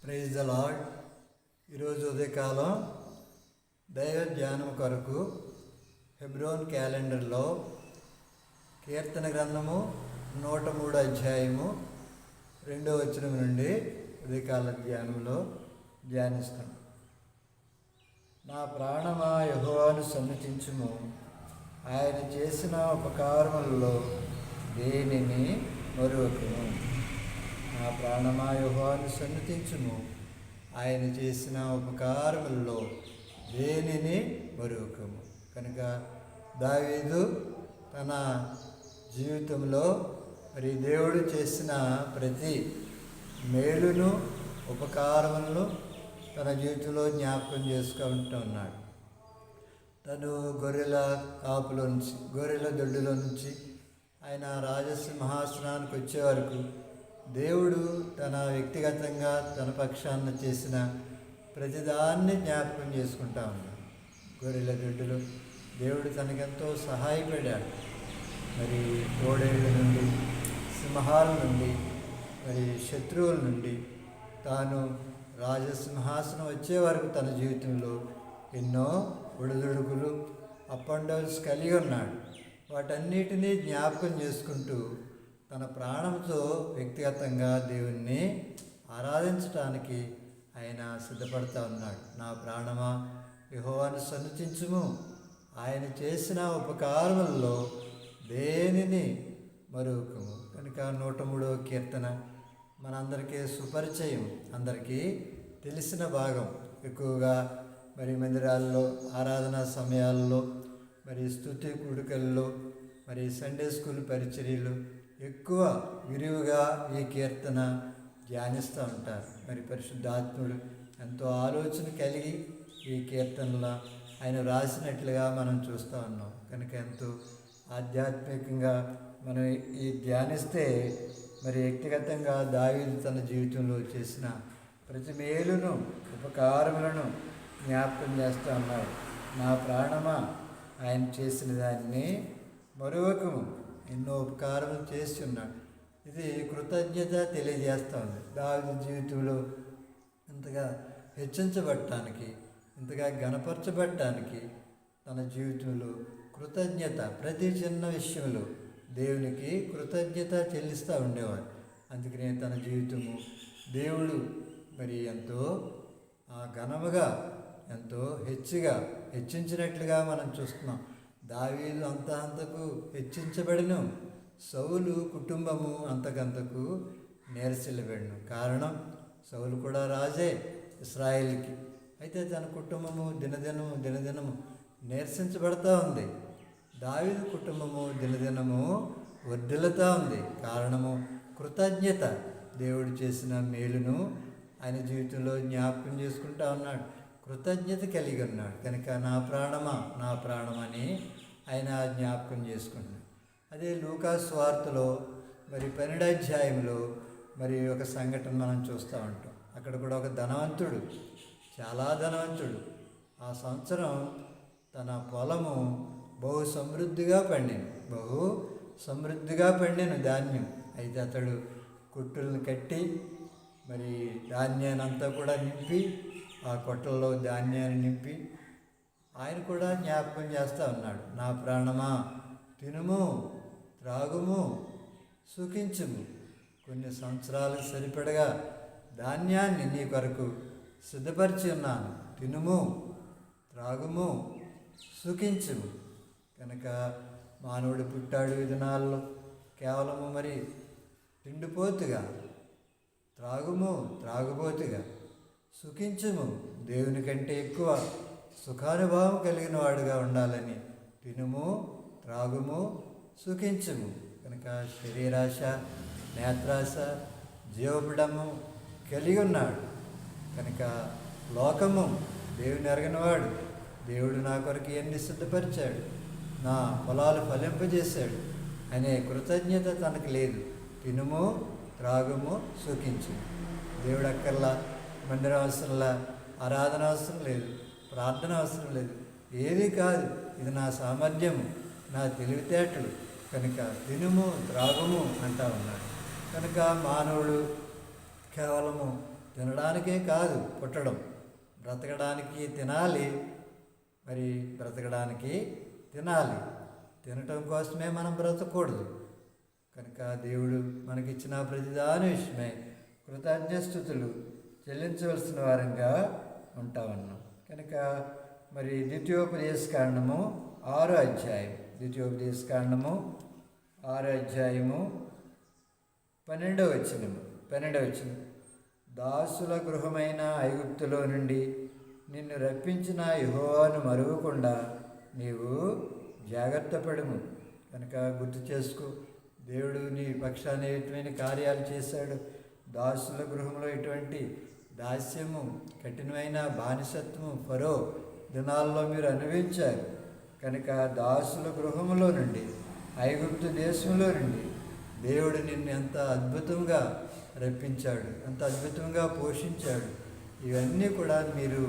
Praise the lord. ఈరోజు ఉదయకాలం దైవ ధ్యానం కొరకు హెబ్రోన్ క్యాలెండర్లో కీర్తన గ్రంథము 103 అధ్యాయము 2వ వచనం నుండి ఉదయకాల ధ్యానంలో ధ్యానిస్తాం. నా ప్రాణమా యెహోవాను సన్నుతించుము, ఆయన చేసిన ఉపకారములలో దేనిని మరువకుము. నా ప్రాణమా యెహోవాను సన్నుతించుము, ఆయన చేసిన ఉపకారములలో దేనిని మరువకుము. కనుక దావీదు తన జీవితంలో మరి దేవుడు చేసిన ప్రతి మేలును ఉపకారములను తన జీవితంలో జ్ఞాపకం చేసుకుంటూ ఉన్నాడు. తను గొర్రెల కాపులో నుంచి, గొర్రెల దొడ్డులో నుంచి ఆయన రాజసింహాసనానికి వచ్చే వరకు దేవుడు తన వ్యక్తిగతంగా తన పక్షాన చేసిన ప్రతిదాన్ని జ్ఞాపకం చేసుకుంటా ఉన్నాడు. గొర్రెల దొడ్డులో దేవుడు తనకెంతో సహాయపడాడు. మరి తోడేళ్ళ నుండి, సింహాల నుండి, మరి శత్రువుల నుండి తాను రాజసింహాసనం వచ్చే వరకు తన జీవితంలో ఎన్నో ఒడిదుడుకులు, అప్ అండ్ డౌన్స్ కలిగి ఉన్నాడు. వాటన్నిటినీ జ్ఞాపకం చేసుకుంటూ తన ప్రాణంతో వ్యక్తిగతంగా దేవుణ్ణి ఆరాధించటానికి ఆయన సిద్ధపడుతూ ఉన్నాడు. నా ప్రాణమా యెహోవాను సన్నుతించుము, ఆయన చేసిన ఉపకారములలో దేనిని మరువకుము. కనుక 103వ కీర్తన మనందరికీ సుపరిచయం, అందరికీ తెలిసిన భాగం. ఎక్కువగా మరి మందిరాల్లో, ఆరాధనా సమయాల్లో, మరి స్తుతి కూడికల్లో, మరి సండే స్కూల్ పరిచర్యలు ఎక్కువ విరివిగా ఈ కీర్తన ధ్యానిస్తూ ఉంటారు. మరి పరిశుద్ధాత్ముడు ఎంతో ఆలోచన కలిగి ఈ కీర్తనలో ఆయన రాసినట్లుగా మనం చూస్తూ ఉన్నాం. కనుక ఎంతో ఆధ్యాత్మికంగా మనం ఈ ధ్యానిస్తే మరి వ్యక్తిగతంగా దావీదు తన జీవితంలో చేసిన ప్రతి మేలును, ఉపకారములను జ్ఞాపకం చేస్తూ ఉన్నాడు. నా ప్రాణమా ఆయన చేసిన దాన్ని మరొకము, ఎన్నో ఉపకారములు చేసి ఉన్నాడు. ఇది కృతజ్ఞత తెలియజేస్తూ ఉంది. దావీదు జీవితంలో ఇంతగా హెచ్చించబడటానికి, ఇంతగా గణపరచబడటానికి తన జీవితంలో కృతజ్ఞత, ప్రతి చిన్న విషయంలో దేవునికి కృతజ్ఞత చెల్లిస్తూ ఉండేవాడు. అందుకనే తన జీవితము దేవుడు మరి ఎంతో ఘనముగా, ఎంతో హెచ్చించినట్లుగా మనం చూస్తున్నాం. దావీదు అంతకు హెచ్చించబడిను, సౌలు కుటుంబము అంతకంతకు నేరసిల్లబడిను. కారణం, సౌలు కూడా రాజే ఇశ్రాయేలుకి. అయితే తన కుటుంబము దినదినము నీరసించబడతా ఉంది. దావీదు కుటుంబము దినదినము వర్ధిల్లుతూ ఉంది. కారణము కృతజ్ఞత. దేవుడు చేసిన మేలును ఆయన జీవితంలో జ్ఞాపకం చేసుకుంటా ఉన్నాడు, కృతజ్ఞత కలిగి ఉన్నాడు. కనుక నా ప్రాణమని ఆయన జ్ఞాపకం చేసుకుంటున్నాడు. అదే లూకా సువార్తలో మరి 12వ అధ్యాయంలో మరి ఒక సంఘటన మనం చూస్తూ ఉంటాం. అక్కడ కూడా ఒక ధనవంతుడు, చాలా ధనవంతుడు, ఆ సంవత్సరం తన పొలము బహు సమృద్ధిగా పండిన ధాన్యం. అయితే అతడు కొట్టులను కట్టి మరి ధాన్యాన్ని అంతా కూడా నింపి, ఆ కొట్టల్లో ధాన్యాన్ని నింపి ఆయన కూడా జ్ఞాపకం చేస్తూ ఉన్నాడు. నా ప్రాణమా తినుము, త్రాగుము, సుఖించుము. కొన్ని సంవత్సరాలకు సరిపడగా ధాన్యాన్ని నీ కొరకు సిద్ధపరిచి ఉన్నాను. తినుము, త్రాగుము, సుఖించుము. కనుక మానవుడు పుట్టాడు ఈ దినాల్లో కేవలము మరి తిండిపోతుగా, త్రాగుబోతుగా, సుఖించుము, దేవుని కంటే ఎక్కువ సుఖానుభవం కలిగిన వాడుగా ఉండాలని తినుము, త్రాగుము, సుఖించుము. కనుక శరీరాశ, నేత్రాశ, జీవపడము కలిగి ఉన్నాడు. కనుక లోకము దేవుని ఎరగనివాడు. దేవుడు నా కొరకు ఎన్ని సిద్ధపరిచాడు, నా పొలాలు ఫలింపజేశాడు అనే కృతజ్ఞత తనకు లేదు. తినుము, త్రాగుము, సుఖించు. దేవుడు అక్కర్లా, మందిరం అవసరంలా, ఆరాధన అవసరం లేదు, ప్రార్థన అవసరం లేదు, ఏది కాదు. ఇది నా సామర్థ్యము, నా తెలివితేటలు. కనుక తినుము, త్రాగుము అంటా ఉన్నాడు. కనుక మానవుడు కేవలము తినడానికే కాదు పుట్టడం, బ్రతకడానికి తినాలి. మరి బ్రతకడానికి తినాలి, తినటం కోసమే మనం బ్రతకూడదు. కనుక దేవుడు మనకిచ్చిన ప్రతిదాని విషయమై కృతజ్ఞస్థుతులు చెల్లించవలసిన వారంగా ఉంటామన్నాం. కనుక మరి ద్వితీయోపదేశకాండము 6వ అధ్యాయం, ద్వితీయోపదేశకాండము 6వ అధ్యాయము 12వ వచనం. దాసుల గృహమైన ఐగుప్తులో నుండి నిన్ను రప్పించిన యెహోవాను మరువకుండా నీవు జాగ్రత్త పడుము. కనుక గుర్తు చేసుకో, దేవుడు నీ పక్షాన ఎటువంటి కార్యాలు చేశాడు. దాసుల గృహంలో ఎటువంటి దాస్యము, కఠినమైన బానిసత్వము ఫరో దినాల్లో మీరు అనుభవించారు. కనుక దాసుల గృహంలో నుండి, ఐగుప్తు దేశంలో నుండి దేవుడు నిన్ను ఎంత అద్భుతంగా రప్పించాడు, ఎంత అద్భుతంగా పోషించాడు. ఇవన్నీ కూడా మీరు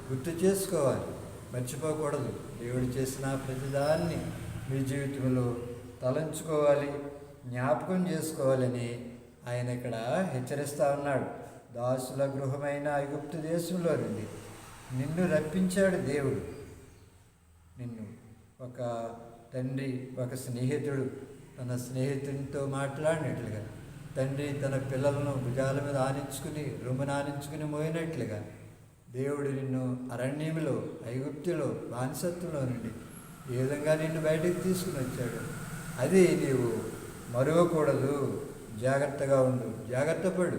గుర్తు చేసుకోవాలి, మర్చిపోకూడదు. దేవుడు చేసిన ప్రతిదాన్ని మీ జీవితంలో తలంచుకోవాలి, జ్ఞాపకం చేసుకోవాలని ఆయన ఇక్కడ హెచ్చరిస్తూ ఉన్నాడు. దాసుల గృహమైన ఐగుప్తు దేశంలో నుండి నిన్ను రప్పించాడు దేవుడు. నిన్ను ఒక తండ్రి, ఒక స్నేహితుడు తన స్నేహితునితో మాట్లాడినట్లుగా, తండ్రి తన పిల్లలను భుజాల మీద ఆనించుకుని రొమ్మున ఆనించుకుని మోయినట్లుగా దేవుడు నిన్ను అరణ్యంలో, ఐగుప్తులో, బానిసత్వంలో నుండి ఏ విధంగా నిన్ను బయటకు తీసుకుని వచ్చాడు, అది నీవు మరువకూడదు. జాగ్రత్తగా ఉండు, జాగ్రత్త పడు,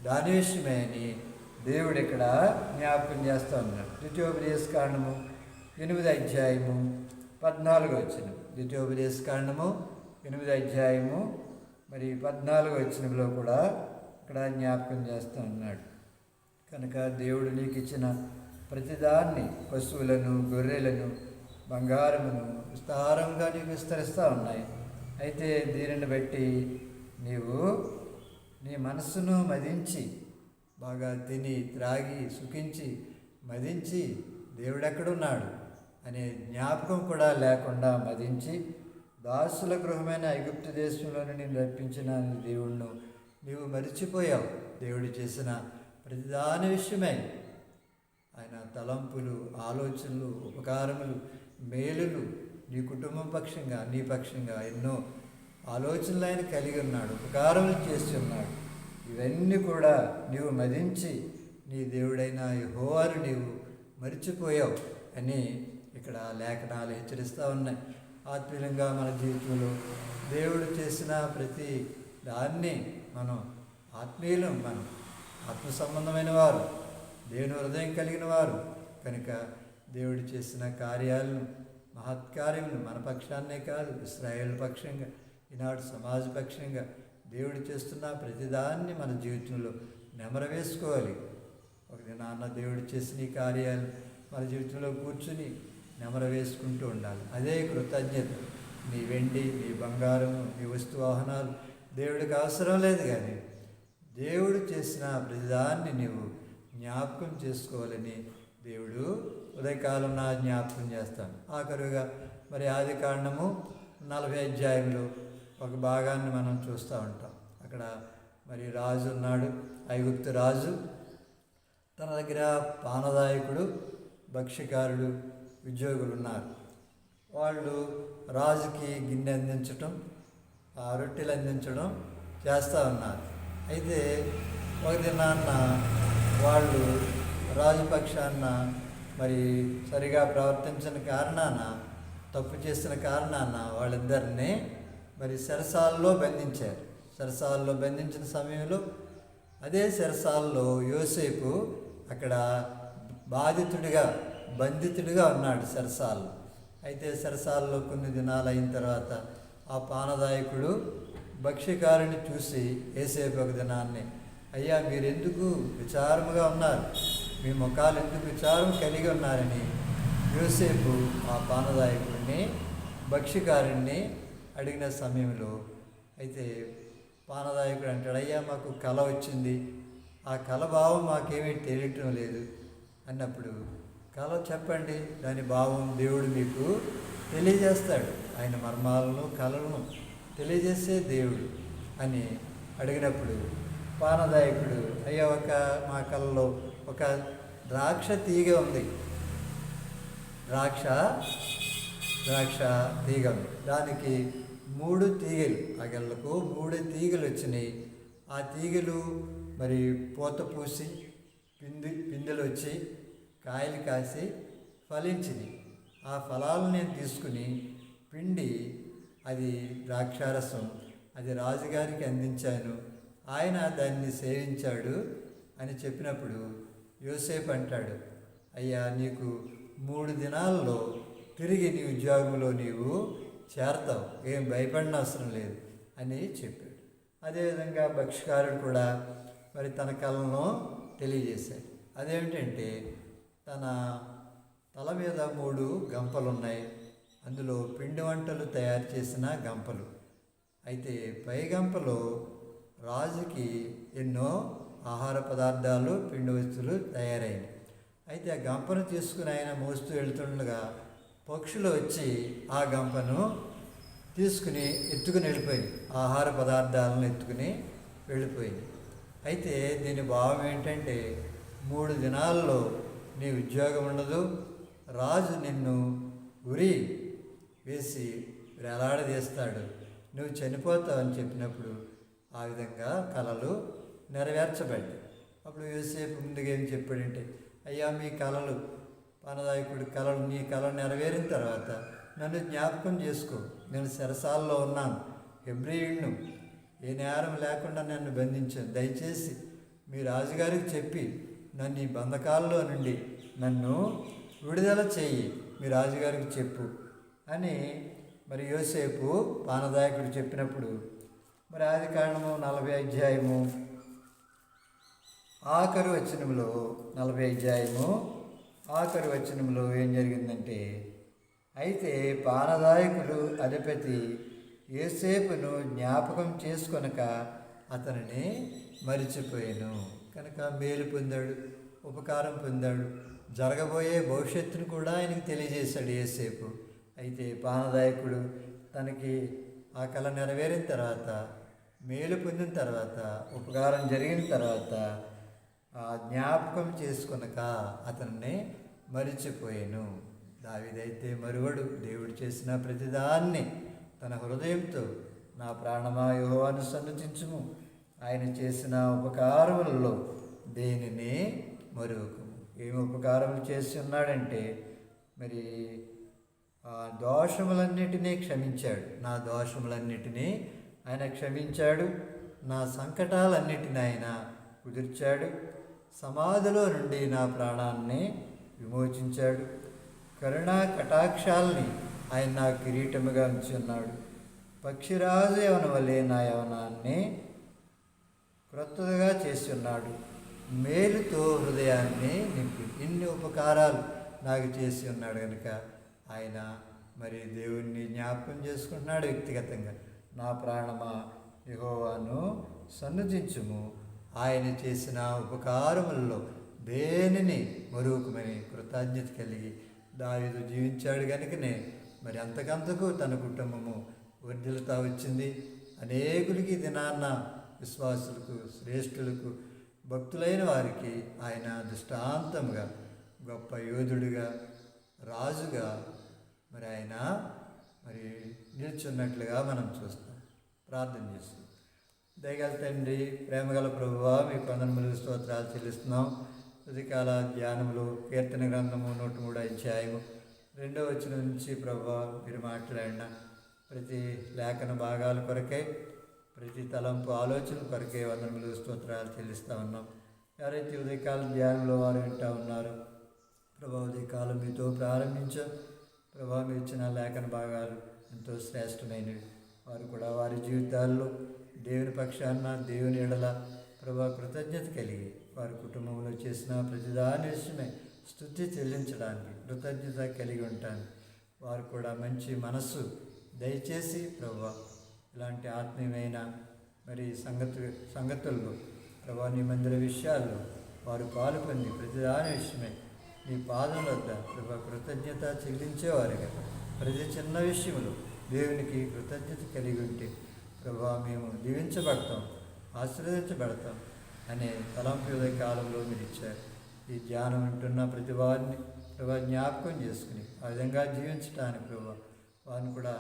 దాని విషయమే అని దేవుడు ఇక్కడ జ్ఞాపకం చేస్తూ ఉన్నాడు. ద్వితీయోపదేశకాండము 8వ అధ్యాయము 14వ వచనం. ద్వితీయోపదేశకాండము 8వ అధ్యాయము మరి 14వ వచనంలో కూడా ఇక్కడ జ్ఞాపకం చేస్తూ ఉన్నాడు. కనుక దేవుడు నీకు ఇచ్చిన ప్రతిదాన్ని, పశువులను, గొర్రెలను, బంగారమును విస్తారంగా నీకు విస్తరిస్తూ ఉన్నాయి. అయితే దీనిని బట్టి నీవు నీ మనస్సును మదించి, బాగా తిని త్రాగి సుఖించి మదించి దేవుడెక్కడున్నాడు అనే జ్ఞాపకం కూడా లేకుండా మదించి, దాసుల గృహమైన ఐగుప్తు దేశంలో నేను రప్పించిన దేవుణ్ణు నీవు మరిచిపోయావు. దేవుడు చేసిన ప్రతిదాని విషయమై ఆయన తలంపులు, ఆలోచనలు, ఉపకారములు, మేలులు నీ కుటుంబం పక్షంగా, నీ పక్షంగా ఎన్నో ఆలోచనలు ఆయన కలిగి ఉన్నాడు, ఉపకారములు చేసి ఉన్నాడు. ఇవన్నీ కూడా నీవు మదించి నీ దేవుడైన యెహోవాను నీవు మరిచిపోయావు అని ఇక్కడ లేఖనాలు హెచ్చరిస్తూ ఉన్నాయి. ఆత్మీయంగా మన జీవితంలో దేవుడు చేసిన ప్రతి దాన్ని మనం ఆత్మీయులం, మనం ఆత్మ సంబంధమైన వారు, దేవుని హృదయం కలిగిన వారు. కనుక దేవుడు చేసిన కార్యాలను, మహత్కార్యములు మన పక్షాన్నే కాదు, ఇశ్రాయేలు పక్షంగా, ఈనాడు సమాజ పక్షంగా దేవుడు చేస్తున్న ప్రతిదాన్ని మన జీవితంలో నెమరవేసుకోవాలి. ఒక దినాన్న దేవుడు చేసిన ఈ కార్యాలు మన జీవితంలో కూర్చుని నెమరవేసుకుంటూ ఉండాలి. అదే కృతజ్ఞత. నీ వెండి, నీ బంగారము, నీ వస్తు వాహనాలు దేవుడికి అవసరం లేదు, కానీ దేవుడు చేసిన ప్రతిదాన్ని నీవు జ్ఞాపకం చేసుకోవాలని దేవుడు ఉదయకాలం నా జ్ఞాపకం చేస్తాను. ఆఖరుగా మరి ఆదికాండము 40వ అధ్యాయంలో ఒక భాగాన్ని మనం చూస్తూ ఉంటాం. అక్కడ మరి రాజు ఉన్నాడు, ఐగుప్తు రాజు. తన దగ్గర పానదాయకుడు, భక్ష్యకారుడు, ఉద్యోగులు ఉన్నారు. వాళ్ళు రాజుకి గిన్నె అందించటం, రొట్టెలు అందించడం చేస్తూ ఉన్నారు. అయితే ఒక దినాన్న వాళ్ళు రాజుపక్షాన్న మరి సరిగా ప్రవర్తించిన కారణాన, తప్పు చేసిన కారణాన వాళ్ళిద్దరిని మరి చెరసాలలో బంధించారు. చెరసాలలో బంధించిన సమయంలో అదే చెరసాలలో యోసేపు అక్కడ బంధితుడిగా ఉన్నాడు చెరసాలలో. అయితే చెరసాలలో కొన్ని దినాలు అయిన తర్వాత ఆ పానదాయకుడు భక్ష్యకారుని చూసి యోసేపు ఒక దినాన్ని, అయ్యా మీరెందుకు విచారముగా ఉన్నారు, మీ ముఖాలు ఎందుకు విచారం కలిగి ఉన్నారని యోసేపు ఆ పానదాయకుడిని, భక్ష్యకారుణ్ణి అడిగిన సమయంలో, అయితే పానదాయకుడు అంటాడు, అయ్యా మాకు కళ వచ్చింది, ఆ కళ భావం మాకేమీ తెలియటం లేదు అన్నప్పుడు, కళ చెప్పండి, దాని భావం దేవుడు మీకు తెలియజేస్తాడు, ఆయన మర్మాలను కళలను తెలియజేసే దేవుడు అని అడిగినప్పుడు పానదాయకుడు, అయ్యా మా కళ్ళలో ఒక ద్రాక్ష తీగ ఉంది, ద్రాక్ష తీగ ఉంది, దానికి 3 తీగలు, ఆ గెల్లకు 3 తీగలు వచ్చినాయి. ఆ తీగలు మరి పూత పూసి పిందెలు వచ్చి కాయలు కాసి ఫలించింది. ఆ ఫలాలు నేను తీసుకుని పిండి అది ద్రాక్షారసం అది రాజుగారికి అందించాను, ఆయన దాన్ని సేవించాడు అని చెప్పినప్పుడు యోసేపు అంటాడు, అయ్యా నీకు 3 దినాల్లో తిరిగి నీ ఉద్యోగంలో నీవు చేరతావు, ఏం భయపడిన అవసరం లేదు అని చెప్పాడు. అదేవిధంగా భక్ష్యకారుడు కూడా మరి తన కళను తెలియజేశాడు. అదేమిటంటే తన తల మీద 3 గంపలు ఉన్నాయి, అందులో పిండి వంటలు తయారు చేసిన గంపలు. అయితే పై గంపలో రాజుకి ఎన్నో ఆహార పదార్థాలు పిండి వస్తువులు తయారైనవి. అయితే ఆ గంపను తీసుకుని ఆయన మోస్తూ వెళ్తుండగా పక్షులు వచ్చి ఆ గంపను తీసుకుని ఎత్తుకుని వెళ్ళిపోయింది, ఆహార పదార్థాలను ఎత్తుకుని వెళ్ళిపోయింది. అయితే దీని భావం ఏంటంటే 3 దినాల్లో నీ ఉద్యోగం ఉండదు, రాజు నిన్ను ఉరి వేసి వేలాడదీస్తాడు, నువ్వు చనిపోతావు అని చెప్పినప్పుడు ఆ విధంగా కళలు నెరవేర్చబడ్డాయి. అప్పుడు యోసేపు ముందుగా ఏం చెప్పాడంటే, అయ్యా మీ కళలు పానదాయకుడి కళలు, నీ కళ నెరవేరిన తర్వాత నన్ను జ్ఞాపకం చేసుకో, నేను చెరసాలలో ఉన్నాను, హెబ్రీయుడును, ఏ నేరం లేకుండా నన్ను బంధించాను, దయచేసి మీ రాజుగారికి చెప్పి నన్ను ఈ బంధకాల్లో నుండి నన్ను విడుదల చేయి, మీ రాజుగారికి చెప్పు అని మరి యోసేపు పానదాయకుడు చెప్పినప్పుడు మరి ఆదికాండము 40 అధ్యాయము ఆఖరి వచనంలో 40 అధ్యాయము ఆఖరి వచనంలో ఏం జరిగిందంటే, అయితే పానదాయకుడు అధిపతి యోసేపును జ్ఞాపకం చేసుకొనక అతనిని మరిచిపోయాను. కనుక మేలు పొందాడు, ఉపకారం పొందాడు, జరగబోయే భవిష్యత్తును కూడా ఆయనకు తెలియజేశాడు యోసేపు. అయితే పానదాయకుడు తనకి ఆ కళ నెరవేరిన తర్వాత, మేలు పొందిన తర్వాత, ఉపకారం జరిగిన తర్వాత ఆ జ్ఞాపకం చేసుకొనక అతన్ని మరిచిపోయాను. దావీదైతే మరువడు, దేవుడు చేసిన ప్రతిదాన్ని తన హృదయంతో నా ప్రాణమా యెహోవాను సన్నుతించుము, ఆయన చేసిన ఉపకారములలో దేనిని మరువకుము. ఏమి ఉపకారములు చేసి ఉన్నాడంటే మరి ఆ దోషములన్నిటినీ క్షమించాడు, నా దోషములన్నిటినీ ఆయన క్షమించాడు, నా సంకటాలన్నిటినీ ఆయన కుదిర్చాడు, సమాధిలో నుండి నా ప్రాణాన్ని విమోచించాడు, కరుణా కటాక్షాలని ఆయన నా కిరీటముగా ఉంచి ఉన్నాడు, పక్షిరాజు యవన వలె నా యవనాన్ని క్రొత్తగా చేసి ఉన్నాడు, మేలుతో హృదయాన్ని నింపి ఇన్ని ఉపకారాలు నాకు చేసి ఉన్నాడు. కనుక ఆయన మరి దేవుణ్ణి జ్ఞాపకం చేసుకుంటున్నాడు వ్యక్తిగతంగా. నా ప్రాణమా యెహోవాను సన్నుతించుము, ఆయన చేసిన ఉపకారములలో దేనిని మరువకుమని కృతజ్ఞత కలిగి దావీదు జీవించాడు. కనుకనే మరి అంతకంతకు తన కుటుంబము వర్ధిల్లుతా వచ్చింది. అనేకులకి దినాన్న విశ్వాసులకు, శ్రేష్ఠులకు, భక్తులైన వారికి ఆయన దృష్టాంతముగా, గొప్ప యోధుడిగా, రాజుగా మరి ఆయన మరి నిల్చున్నట్లుగా మనం చూస్తాం. ప్రార్థన చేస్తాం. దయగల తండ్రి, ప్రేమగల ప్రభువా, మీ వందనములు స్తోత్రాలు చెల్లిస్తున్నాం. ఉదయకాల ధ్యానములు కీర్తన గ్రంథము 103 అధ్యాయము 2వ వచనం నుంచి ప్రభువా మీరు మాట్లాడిన ప్రతి లేఖన భాగాల కొరకై, ప్రతి తలంపు ఆలోచన కొరకే వందనములు స్తోత్రాలు చెల్లిస్తూ ఉన్నాం. ఎవరైతే ఉదయకాల ధ్యానంలో వారు వింటూ ఉన్నారు ప్రభా, ఉదయకాలం మీతో ప్రారంభించాం ప్రభా, మీరు ఇచ్చిన లేఖన భాగాలు ఎంతో శ్రేష్టమైనవి. వారు కూడా వారి జీవితాల్లో దేవుని పక్షాన, దేవుని ఎడల ప్రభా కృతజ్ఞత కలిగి వారి కుటుంబంలో చేసిన ప్రతిదాని విషయమై స్తుతి చెల్లించడానికి, కృతజ్ఞత కలిగి ఉంటాను. వారు కూడా మంచి మనస్సు దయచేసి ప్రభా ఇలాంటి ఆత్మీయమైన మరి సంగతుల్లో ప్రభా నీ మందిర విషయాల్లో వారు పాలు పొంది ప్రతిదాని విషయమై నీ పాదం వద్ద ప్రభా కృతజ్ఞత చెల్లించేవారుగా ప్రతి చిన్న విషయంలో దేవునికి కృతజ్ఞత కలిగి ఉంటే ప్రభా మేము దీవించబడతాం, ఆశీర్వదించబడతాం. అనే తలంపు ఉదయ కాలంలో మీరు ఇచ్చారు. ఈ ధ్యానం ఉంటున్న ప్రతి వారిని ప్రభా జ్ఞాపకం చేసుకుని ఆ విధంగా జీవించడానికి ప్రభా వారిని కూడా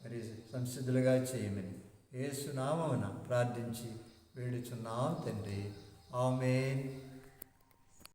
మరి సంసిద్ధులుగా చేయమని యేసు నామమున ప్రార్థించి వేడుచున్నాం తండ్రి. ఆమేన్.